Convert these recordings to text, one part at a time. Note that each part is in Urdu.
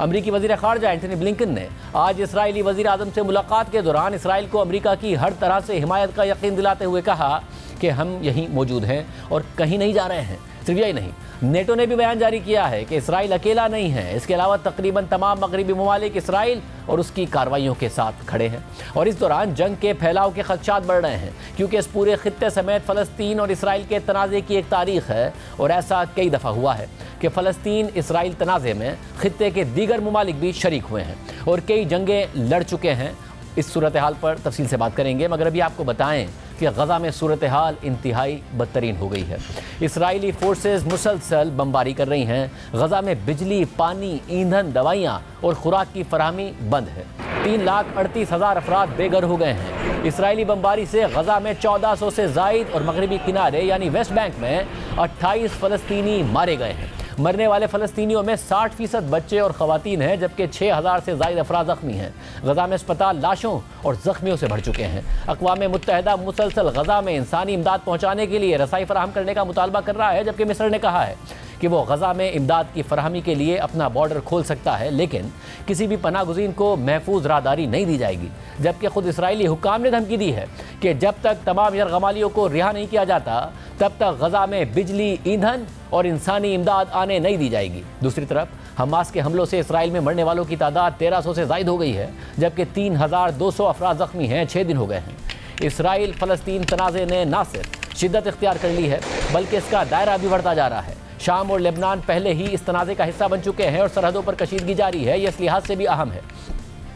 امریکی وزیر خارجہ اینٹونی بلنکن نے آج اسرائیلی وزیر اعظم سے ملاقات کے دوران اسرائیل کو امریکہ کی ہر طرح سے حمایت کا یقین دلاتے ہوئے کہا کہ ہم یہیں موجود ہیں اور کہیں نہیں جا رہے ہیں۔ صرف یہی نہیں، نیٹو نے بھی بیان جاری کیا ہے کہ اسرائیل اکیلا نہیں ہے، اس کے علاوہ تقریباً تمام مغربی ممالک اسرائیل اور اس کی کارروائیوں کے ساتھ کھڑے ہیں۔ اور اس دوران جنگ کے پھیلاؤ کے خدشات بڑھ رہے ہیں، کیونکہ اس پورے خطے سمیت فلسطین اور اسرائیل کے تنازع کی ایک تاریخ ہے، اور ایسا کئی دفعہ ہوا ہے کہ فلسطین اسرائیل تنازع میں خطے کے دیگر ممالک بھی شریک ہوئے ہیں اور کئی جنگیں لڑ چکے ہیں۔ اس صورتحال پر تفصیل سے بات کریں گے، مگر ابھی آپ کو بتائیں کہ غزہ میں صورتحال انتہائی بدترین ہو گئی ہے۔ اسرائیلی فورسز مسلسل بمباری کر رہی ہیں۔ غزہ میں بجلی، پانی، ایندھن، دوائیاں اور خوراک کی فراہمی بند ہے۔ 3,38,000 افراد بے گھر ہو گئے ہیں۔ اسرائیلی بمباری سے غزہ میں 1400 سے زائد اور مغربی کنارے یعنی ویسٹ بینک میں 28 فلسطینی مارے گئے ہیں۔ مرنے والے فلسطینیوں میں 60% بچے اور خواتین ہیں، جبکہ 6,000 سے زائد افراد زخمی ہیں۔ غزہ میں اسپتال لاشوں اور زخمیوں سے بھر چکے ہیں۔ اقوام متحدہ مسلسل غزہ میں انسانی امداد پہنچانے کے لیے رسائی فراہم کرنے کا مطالبہ کر رہا ہے، جبکہ مصر نے کہا ہے کہ وہ غزہ میں امداد کی فراہمی کے لیے اپنا بارڈر کھول سکتا ہے، لیکن کسی بھی پناہ گزین کو محفوظ راہداری نہیں دی جائے گی۔ جبکہ خود اسرائیلی حکام نے دھمکی دی ہے کہ جب تک تمام یرغمالیوں کو رہا نہیں کیا جاتا تب تک غزہ میں بجلی، ایندھن اور انسانی امداد آنے نہیں دی جائے گی۔ دوسری طرف حماس کے حملوں سے اسرائیل میں مرنے والوں کی تعداد 1300 سے زائد ہو گئی ہے، جبکہ 3200 افراد زخمی ہیں، 6 دن ہو گئے ہیں۔ اسرائیل فلسطین تنازع نے نہ صرف شدت اختیار کر لی ہے بلکہ اس کا دائرہ بھی بڑھتا جا رہا ہے۔ شام اور لبنان پہلے ہی اس تنازع کا حصہ بن چکے ہیں اور سرحدوں پر کشیدگی جاری ہے۔ یہ اس لحاظ سے بھی اہم ہے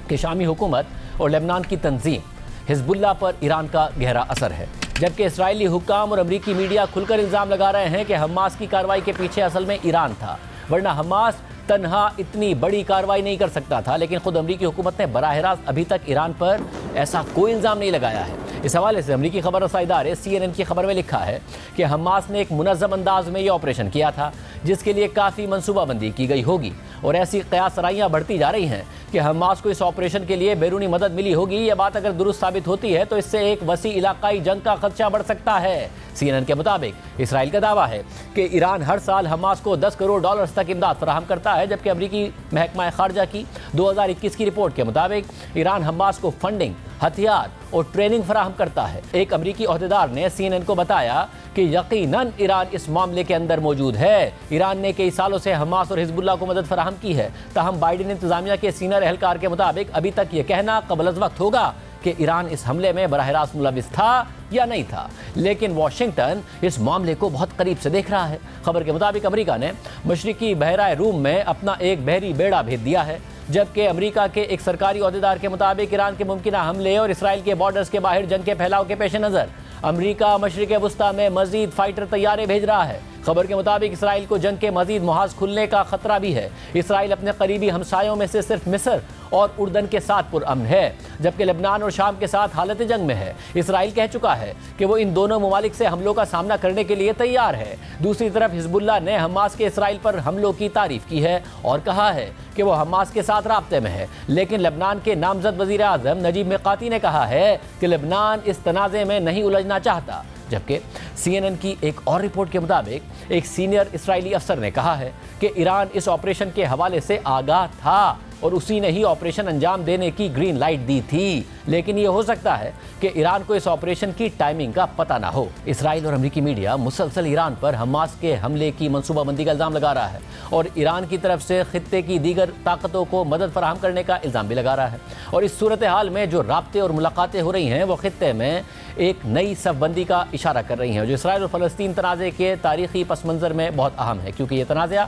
کہ شامی حکومت اور لبنان کی تنظیم حزب اللہ پر ایران کا گہرا اثر ہے، جبکہ اسرائیلی حکام اور امریکی میڈیا کھل کر الزام لگا رہے ہیں کہ حماس کی کارروائی کے پیچھے اصل میں ایران تھا، ورنہ حماس تنہا اتنی بڑی کارروائی نہیں کر سکتا تھا۔ لیکن خود امریکی حکومت نے براہ راست ابھی تک ایران پر ایسا کوئی الزام نہیں لگایا ہے۔ اس حوالے سے امریکی خبر رسائی ادارے CNN کی خبر میں لکھا ہے کہ حماس نے ایک منظم انداز میں یہ آپریشن کیا تھا، جس کے لیے کافی منصوبہ بندی کی گئی ہوگی، اور ایسی قیاس آرائیاں بڑھتی جا رہی ہیں کہ حماس کو اس آپریشن کے لیے بیرونی مدد ملی ہوگی۔ یہ بات اگر درست ثابت ہوتی ہے تو اس سے ایک وسیع علاقائی جنگ کا خدشہ بڑھ سکتا ہے۔ CNN کے مطابق اسرائیل کا دعویٰ ہے کہ ایران ہر سال حماس کو $10 کروڑ تک امداد فراہم کرتا ہے، جبکہ امریکی محکمہ خارجہ کی 2021 کی رپورٹ کے مطابق ایران حماس کو فنڈنگ، ہتھیار اور ٹریننگ فراہم کرتا ہے۔ ایک امریکی عہدیدار نے CNN کو بتایا کہ یقیناً ایران اس معاملے کے اندر موجود ہے۔ ایران نے کئی سالوں سے حماس اور حزب اللہ کو مدد فراہم کی ہے، تاہم بائیڈن انتظامیہ کے سینئر اہلکار کے مطابق ابھی تک یہ کہنا قبل از وقت ہوگا کہ ایران اس حملے میں براہ راست ملوث تھا یا نہیں تھا، لیکن واشنگٹن اس معاملے کو بہت قریب سے دیکھ رہا ہے۔ خبر کے مطابق امریکہ نے مشرقی بحیرہ روم میں اپنا ایک بحری بیڑا بھیج دیا ہے، جبکہ امریکہ کے ایک سرکاری عہدیدار کے مطابق ایران کے ممکنہ حملے اور اسرائیل کے بارڈرز کے باہر جنگ کے پھیلاؤ کے پیش نظر امریکہ مشرق وسطیٰ میں مزید فائٹر طیارے بھیج رہا ہے۔ خبر کے مطابق اسرائیل کو جنگ کے مزید محاذ کھلنے کا خطرہ بھی ہے۔ اسرائیل اپنے قریبی ہمسایوں میں سے صرف مصر اور اردن کے ساتھ پرامن ہے، جبکہ لبنان اور شام کے ساتھ حالت جنگ میں ہے۔ اسرائیل کہہ چکا ہے کہ وہ ان دونوں ممالک سے حملوں کا سامنا کرنے کے لیے تیار ہے۔ دوسری طرف حزب اللہ نے حماس کے اسرائیل پر حملوں کی تعریف کی ہے اور کہا ہے کہ وہ حماس کے ساتھ رابطے میں ہے، لیکن لبنان کے نامزد وزیر اعظم نجیب میقاتی نے کہا ہے کہ لبنان اس تنازع میں نہیں الجھنا چاہتا۔ جبکہ CNN کی ایک اور رپورٹ کے مطابق ایک سینئر اسرائیلی افسر نے کہا ہے کہ ایران اس آپریشن کے حوالے سے آگاہ تھا اور اسی نے ہی آپریشن انجام دینے کی گرین لائٹ دی تھی، لیکن یہ ہو سکتا ہے کہ ایران کو اس آپریشن کی ٹائمنگ کا پتہ نہ ہو۔ اسرائیل اور امریکی میڈیا مسلسل ایران پر حماس کے حملے کی منصوبہ بندی کا الزام لگا رہا ہے اور ایران کی طرف سے خطے کی دیگر طاقتوں کو مدد فراہم کرنے کا الزام بھی لگا رہا ہے، اور اس صورتحال میں جو رابطے اور ملاقاتیں ہو رہی ہیں وہ خطے میں ایک نئی صف بندی کا اشارہ کر رہی ہیں، جو اسرائیل اور فلسطین تنازع کے تاریخی پس منظر میں بہت اہم ہے، کیونکہ یہ تنازع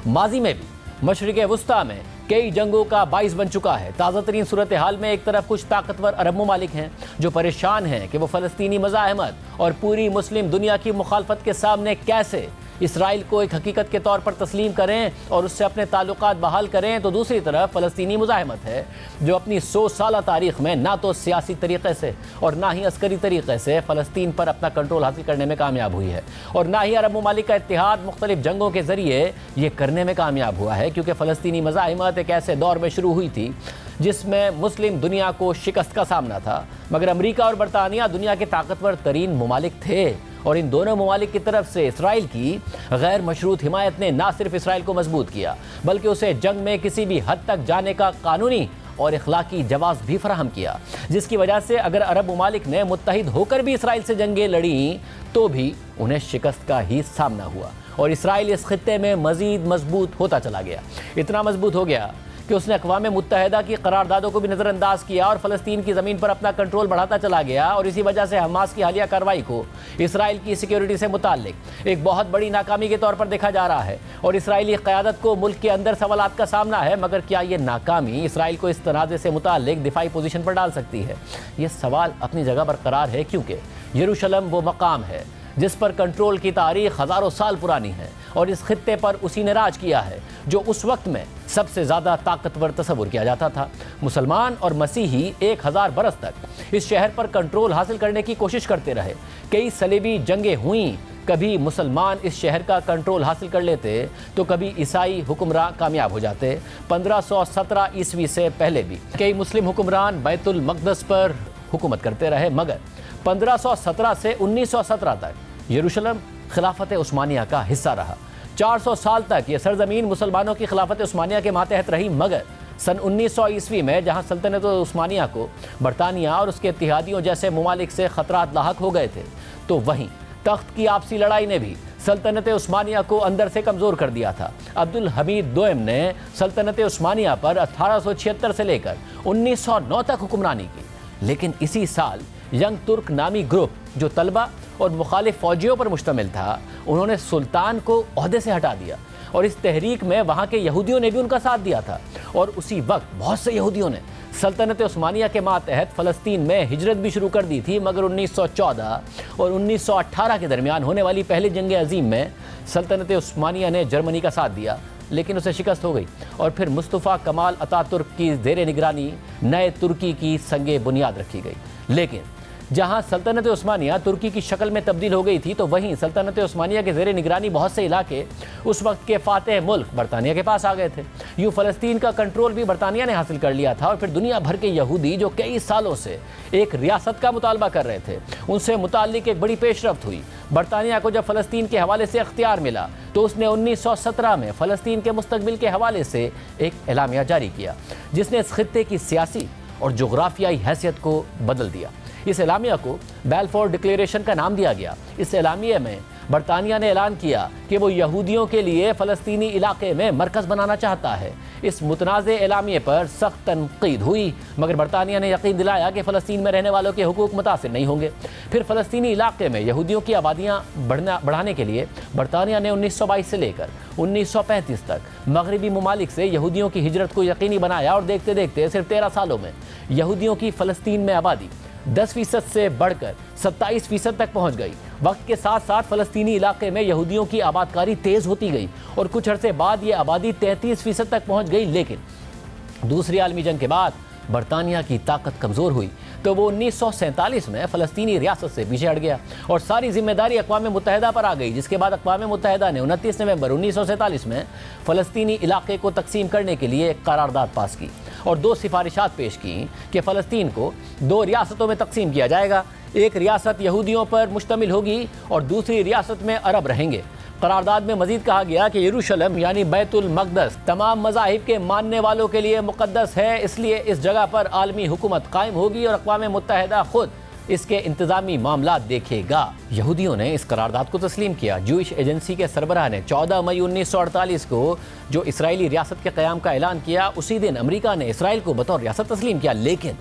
ماضی میں بھی مشرق وسطیٰ میں کئی جنگوں کا باعث بن چکا ہے۔ تازہ ترین صورتحال میں ایک طرف کچھ طاقتور عرب ممالک ہیں جو پریشان ہیں کہ وہ فلسطینی مزاحمت اور پوری مسلم دنیا کی مخالفت کے سامنے کیسے اسرائیل کو ایک حقیقت کے طور پر تسلیم کریں اور اس سے اپنے تعلقات بحال کریں، تو دوسری طرف فلسطینی مزاحمت ہے جو اپنی 100 سالہ تاریخ میں نہ تو سیاسی طریقے سے اور نہ ہی عسکری طریقے سے فلسطین پر اپنا کنٹرول حاصل کرنے میں کامیاب ہوئی ہے، اور نہ ہی عرب ممالک کا اتحاد مختلف جنگوں کے ذریعے یہ کرنے میں کامیاب ہوا ہے، کیونکہ فلسطینی مزاحمت ایک ایسے دور میں شروع ہوئی تھی جس میں مسلم دنیا کو شکست کا سامنا تھا، مگر امریکہ اور برطانیہ دنیا کے طاقتور ترین ممالک تھے اور ان دونوں ممالک کی طرف سے اسرائیل کی غیر مشروط حمایت نے نہ صرف اسرائیل کو مضبوط کیا بلکہ اسے جنگ میں کسی بھی حد تک جانے کا قانونی اور اخلاقی جواز بھی فراہم کیا، جس کی وجہ سے اگر عرب ممالک نے متحد ہو کر بھی اسرائیل سے جنگیں لڑیں تو بھی انہیں شکست کا ہی سامنا ہوا، اور اسرائیل اس خطے میں مزید مضبوط ہوتا چلا گیا، اتنا مضبوط ہو گیا کہ اس نے اقوام متحدہ کی قراردادوں کو بھی نظر انداز کیا اور فلسطین کی زمین پر اپنا کنٹرول بڑھاتا چلا گیا، اور اسی وجہ سے حماس کی حالیہ کارروائی کو اسرائیل کی سیکیورٹی سے متعلق ایک بہت بڑی ناکامی کے طور پر دیکھا جا رہا ہے، اور اسرائیلی قیادت کو ملک کے اندر سوالات کا سامنا ہے، مگر کیا یہ ناکامی اسرائیل کو اس تنازع سے متعلق دفاعی پوزیشن پر ڈال سکتی ہے؟ یہ سوال اپنی جگہ برقرار ہے، کیونکہ یروشلم وہ مقام ہے جس پر کنٹرول کی تاریخ ہزاروں سال پرانی ہے، اور اس خطے پر اسی نے راج کیا ہے جو اس وقت میں سب سے زیادہ طاقتور تصور کیا جاتا تھا۔ مسلمان اور مسیحی 1000 برس تک اس شہر پر کنٹرول حاصل کرنے کی کوشش کرتے رہے، کئی صلیبی جنگیں ہوئیں، کبھی مسلمان اس شہر کا کنٹرول حاصل کر لیتے تو کبھی عیسائی حکمراں کامیاب ہو جاتے۔ 1517 عیسوی سے پہلے بھی کئی مسلم حکمران بیت المقدس پر حکومت کرتے رہے، مگر 1517 سے 1917 تک یروشلم خلافت عثمانیہ کا حصہ رہا۔ 400 سال تک یہ سرزمین مسلمانوں کی خلافت عثمانیہ کے ماتحت رہی، مگر سن 1900 عیسوی میں جہاں سلطنت عثمانیہ کو برطانیہ اور اس کے اتحادیوں جیسے ممالک سے خطرات لاحق ہو گئے تھے، تو وہیں تخت کی آپسی لڑائی نے بھی سلطنت عثمانیہ کو اندر سے کمزور کر دیا تھا۔ عبدالحمید دوئم نے سلطنت عثمانیہ پر 1876 سے لے کر 1909 تک حکمرانی کی، لیکن اسی سال ینگ ترک نامی گروپ جو طلبہ اور مخالف فوجیوں پر مشتمل تھا، انہوں نے سلطان کو عہدے سے ہٹا دیا، اور اس تحریک میں وہاں کے یہودیوں نے بھی ان کا ساتھ دیا تھا، اور اسی وقت بہت سے یہودیوں نے سلطنت عثمانیہ کے ماتحت فلسطین میں ہجرت بھی شروع کر دی تھی، مگر 1914 اور 1918 کے درمیان ہونے والی پہلی جنگ عظیم میں سلطنت عثمانیہ نے جرمنی کا ساتھ دیا، لیکن اسے شکست ہو گئی، اور پھر مصطفیٰ کمال اتا ترک کی زیر نگرانی نئے ترکی کی سنگ بنیاد رکھی گئی۔ لیکن جہاں سلطنت عثمانیہ ترکی کی شکل میں تبدیل ہو گئی تھی، تو وہیں سلطنت عثمانیہ کے زیر نگرانی بہت سے علاقے اس وقت کے فاتح ملک برطانیہ کے پاس آ گئے تھے۔ یوں فلسطین کا کنٹرول بھی برطانیہ نے حاصل کر لیا تھا، اور پھر دنیا بھر کے یہودی جو کئی سالوں سے ایک ریاست کا مطالبہ کر رہے تھے، ان سے متعلق ایک بڑی پیش رفت ہوئی۔ برطانیہ کو جب فلسطین کے حوالے سے اختیار ملا تو اس نے 1917 میں فلسطین کے مستقبل کے حوالے سے ایک اعلامیہ جاری کیا، جس نے اس خطے کی سیاسی اور جغرافیائی حیثیت کو بدل دیا۔ اس اعلامیہ کو بیلفور ڈکلیریشن کا نام دیا گیا۔ اس اعلامیہ میں برطانیہ نے اعلان کیا کہ وہ یہودیوں کے لیے فلسطینی علاقے میں مرکز بنانا چاہتا ہے۔ اس متنازع اعلامیے پر سخت تنقید ہوئی، مگر برطانیہ نے یقین دلایا کہ فلسطین میں رہنے والوں کے حقوق متاثر نہیں ہوں گے۔ پھر فلسطینی علاقے میں یہودیوں کی آبادیاں بڑھانے کے لیے برطانیہ نے 1922 سے لے کر 1935 تک مغربی ممالک سے یہودیوں کی ہجرت کو یقینی بنایا، اور دیکھتے دیکھتے صرف 13 سالوں میں یہودیوں کی فلسطین میں آبادی 10% سے بڑھ کر 27% تک پہنچ گئی۔ وقت کے ساتھ ساتھ فلسطینی علاقے میں یہودیوں کی آبادکاری تیز ہوتی گئی، اور کچھ عرصے بعد یہ آبادی 33% تک پہنچ گئی، لیکن دوسری عالمی جنگ کے بعد برطانیہ کی طاقت کمزور ہوئی تو وہ 1947 میں فلسطینی ریاست سے پیچھے ہٹ گیا، اور ساری ذمہ داری اقوام متحدہ پر آ گئی، جس کے بعد اقوام متحدہ نے 29 نومبر 1947 میں فلسطینی علاقے کو تقسیم کرنے کے لیے ایک قرارداد پاس کی، اور 2 سفارشات پیش کیں کہ فلسطین کو 2 ریاستوں میں تقسیم کیا جائے گا، ایک ریاست یہودیوں پر مشتمل ہوگی اور دوسری ریاست میں عرب رہیں گے۔ قرارداد میں مزید کہا گیا کہ یروشلم یعنی بیت المقدس تمام مذاہب کے ماننے والوں کے لیے مقدس ہے، اس لیے اس جگہ پر عالمی حکومت قائم ہوگی اور اقوام متحدہ خود اس کے انتظامی معاملات دیکھے گا۔ یہودیوں نے اس قرارداد کو تسلیم کیا۔ جوئش ایجنسی کے سربراہ نے 14 مئی 1948 کو جو اسرائیلی ریاست کے قیام کا اعلان کیا، اسی دن امریکہ نے اسرائیل کو بطور ریاست تسلیم کیا، لیکن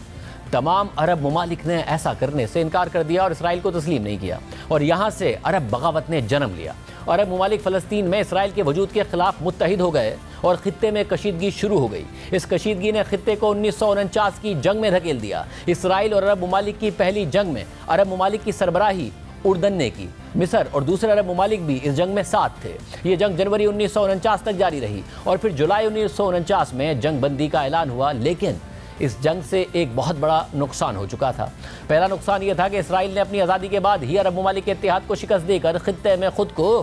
تمام عرب ممالک نے ایسا کرنے سے انکار کر دیا اور اسرائیل کو تسلیم نہیں کیا، اور یہاں سے عرب بغاوت نے جنم لیا۔ عرب ممالک فلسطین میں اسرائیل کے وجود کے خلاف متحد ہو گئے اور خطے میں کشیدگی شروع ہو گئی۔ اس کشیدگی نے خطے کو 1949 کی جنگ میں دھکیل دیا۔ اسرائیل اور عرب ممالک کی پہلی جنگ میں عرب ممالک کی سربراہی اردن نے کی۔ مصر اور دوسرے عرب ممالک بھی اس جنگ میں ساتھ تھے۔ یہ جنگ جنوری 1949 تک جاری رہی اور پھر جولائی 1949 میں جنگ بندی کا اعلان ہوا، لیکن اس جنگ سے ایک بہت بڑا نقصان ہو چکا تھا۔ پہلا نقصان یہ تھا کہ اسرائیل نے اپنی آزادی کے بعد ہی عرب ممالک کے اتحاد کو شکست دے کر خطے میں خود کو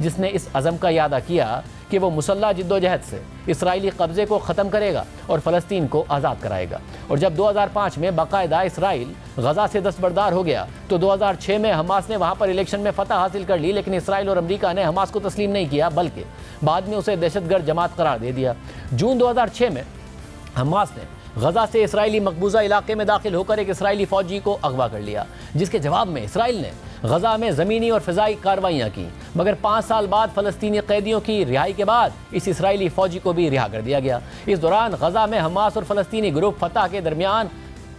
جس نے اس عزم کا اعادہ کیا کہ وہ مسلح جدوجہد سے اسرائیلی قبضے کو ختم کرے گا اور فلسطین کو آزاد کرائے گا۔ اور جب 2005 میں باقاعدہ اسرائیل غزہ سے دستبردار ہو گیا تو 2006 میں حماس نے وہاں پر الیکشن میں فتح حاصل کر لی، لیکن اسرائیل اور امریکہ نے حماس کو تسلیم نہیں کیا بلکہ بعد میں اسے دہشت گرد جماعت قرار دے دیا۔ جون 2006 میں حماس نے غزہ سے اسرائیلی مقبوضہ علاقے میں داخل ہو کر ایک اسرائیلی فوجی کو اغوا کر لیا، جس کے جواب میں اسرائیل نے غزہ میں زمینی اور فضائی کارروائیاں کی، مگر 5 سال بعد فلسطینی قیدیوں کی رہائی کے بعد اس اسرائیلی فوجی کو بھی رہا کر دیا گیا۔ اس دوران غزہ میں حماس اور فلسطینی گروپ فتح کے درمیان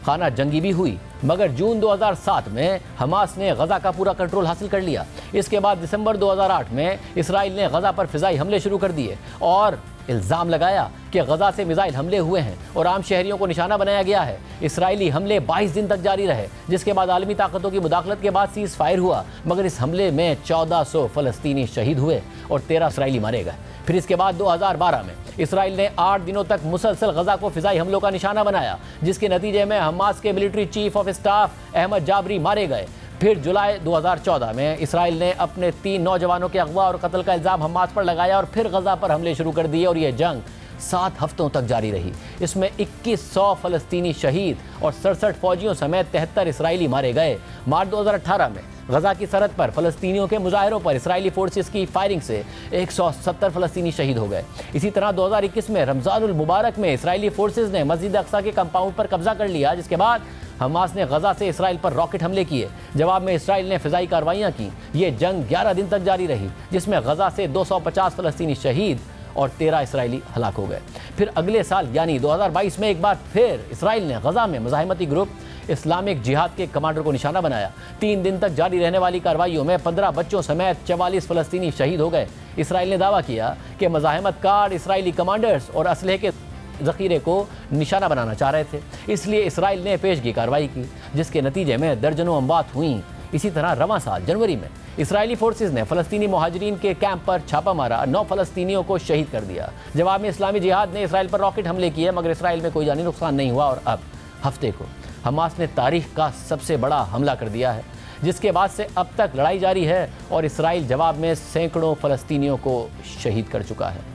خانہ جنگی بھی ہوئی، مگر جون 2007 میں حماس نے غزہ کا پورا کنٹرول حاصل کر لیا۔ اس کے بعد دسمبر 2008 میں اسرائیل نے غزہ پر فضائی حملے شروع کر دیے اور الزام لگایا کہ غزہ سے میزائل حملے ہوئے ہیں اور عام شہریوں کو نشانہ بنایا گیا ہے۔ اسرائیلی حملے 22 دن تک جاری رہے، جس کے بعد عالمی طاقتوں کی مداخلت کے بعد سیز فائر ہوا، مگر اس حملے میں 1400 فلسطینی شہید ہوئے اور 13 اسرائیلی مارے گئے۔ پھر اس کے بعد 2012 میں اسرائیل نے 8 دنوں تک مسلسل غزہ کو فضائی حملوں کا نشانہ بنایا، جس کے نتیجے میں حماس کے military chief of staff Ahmed Jabari مارے گئے۔ پھر جولائی 2014 میں اسرائیل نے اپنے 3 نوجوانوں کے اغوا اور قتل کا الزام حماس پر لگایا اور پھر غزہ پر حملے شروع کر دیے اور یہ جنگ 7 ہفتوں تک جاری رہی۔ اس میں 2100 فلسطینی شہید اور 67 فوجیوں سمیت 73 اسرائیلی مارے گئے۔ مارچ 2018 میں غزہ کی سرحد پر فلسطینیوں کے مظاہروں پر اسرائیلی فورسز کی فائرنگ سے 170 فلسطینی شہید ہو گئے۔ اسی طرح 2021 میں رمضان المبارک میں اسرائیلی فورسز نے مسجد اقصیٰ کے کمپاؤنڈ پر قبضہ کر لیا، جس کے بعد حماس نے غزہ سے اسرائیل پر راکٹ حملے کیے۔ جواب میں اسرائیل نے فضائی کارروائیاں کی۔ یہ جنگ 11 دن تک جاری رہی، جس میں غزہ سے 250 فلسطینی شہید اور 13 اسرائیلی ہلاک ہو گئے۔ پھر اگلے سال یعنی 2022 میں ایک بار پھر اسرائیل نے غزہ میں مزاحمتی گروپ اسلامک جہاد کے کمانڈر کو نشانہ بنایا۔ 3 دن تک جاری رہنے والی کارروائیوں میں 15 بچوں سمیت 44 فلسطینی شہید ہو گئے۔ اسرائیل نے دعویٰ کیا کہ مزاحمت کار اسرائیلی کمانڈرز اور اسلحے کے ذخیرے کو نشانہ بنانا چاہ رہے تھے، اس لیے اسرائیل نے پیشگی کارروائی کی، جس کے نتیجے میں درجنوں اموات ہوئیں۔ اسی طرح رواں سال جنوری میں اسرائیلی فورسز نے فلسطینی مہاجرین کے کیمپ پر چھاپہ مارا، 9 فلسطینیوں کو شہید کر دیا۔ جواب میں اسلامی جہاد نے اسرائیل پر راکٹ حملے کیے، مگر اسرائیل میں کوئی جانی نقصان نہیں ہوا اور اب ہفتے کو حماس نے تاریخ کا سب سے بڑا حملہ کر دیا ہے، جس کے بعد سے اب تک لڑائی جاری ہے اور اسرائیل جواب میں سینکڑوں فلسطینیوں کو شہید کر چکا ہے۔